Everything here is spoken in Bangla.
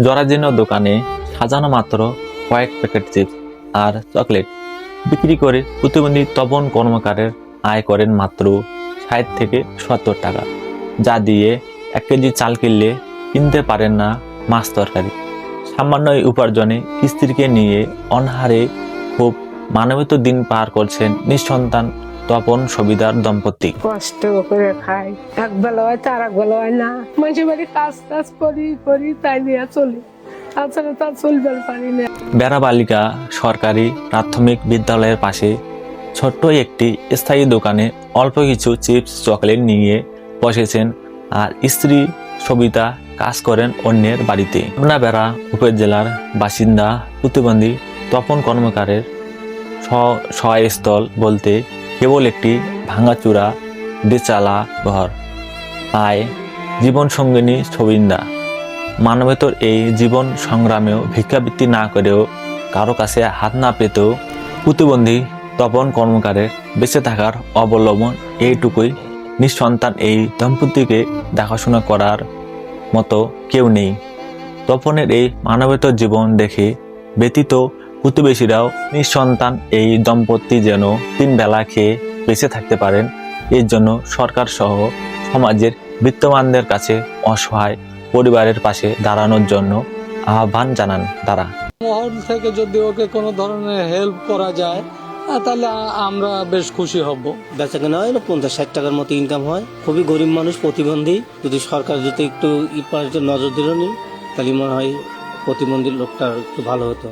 জরাজীর্ণ দোকানে সাজানো মাত্র কয়েক প্যাকেট চিপস আর চকলেট বিক্রি করে প্রতিবন্ধী তপন কর্মকারের আয় করেন মাত্র ৬০ থেকে ৭০ টাকা, যা দিয়ে ১ কেজি চাল কিনলে কিনতে পারেন না মাছ তরকারি। সামান্য এই উপার্জনে স্ত্রীকে নিয়ে অনাহারে খুব মানবিত দিন পার করছেন নিঃসন্তান তপন সবিদার দম্পতি। কষ্ট করে খাই, এক বেলা হয় তার এক বেলা হয় না। মাঝে বাড়ি কাজ টাজ করি তাই নিয়ে চলি, তাছাড়া তার চলবার পারি না। বেড়া বালিকা সরকারি প্রাথমিক বিদ্যালয়ের পাশে ছোট্ট একটি স্থায়ী দোকানে অল্প কিছু চিপস চকলেট নিয়ে বসেছেন আর স্ত্রী সবিতা কাজ করেন অন্যের বাড়িতে। বেড়া উপজেলার বাসিন্দা প্রতিবন্ধী তপন কর্মকারের সহায়স্থল বলতে কেবল একটি ভাঙাচুরা দেচালা ঘর। আয় জীবন সঙ্গিনী সবিন্দা। মানবেতর এই জীবন সংগ্রামেও ভিক্ষাবৃত্তি না করেও কারো কাছে হাত না পেতেও প্রতিবন্ধী তপন কর্মকারের বেঁচে থাকার অবলম্বন এইটুকুই, নিঃসন্তান এই দম্পতিকে দেখাশোনা করার মতো কেউ নেই। তপনের এই মানবেতর জীবন দেখে ব্যতীত প্রতিবেশীরাও নিঃসন্তান এই দম্পতি যেন ৩ বেলা খেয়ে বেঁচে থাকতে পারেন, এর জন্য সরকার সহ সমাজের বিত্তবানদের কাছে অসহায় পরিবারের পাশে দাঁড়ানোর জন্য আহ্বান জানান তারা। মহল থেকে যদি ওকে কোনো ধরনের হেল্প করা যায় তাহলে আমরা বেশ খুশি হব। বেচা কেনা হয় ৫০-৬০ টাকার মতো ইনকাম হয়। খুবই গরিব মানুষ, প্রতিবন্ধী। যদি সরকার যদি একটু নজর দিল নি তাহলে মনে হয় প্রতিবন্ধী লোকটা একটু ভালো হতো।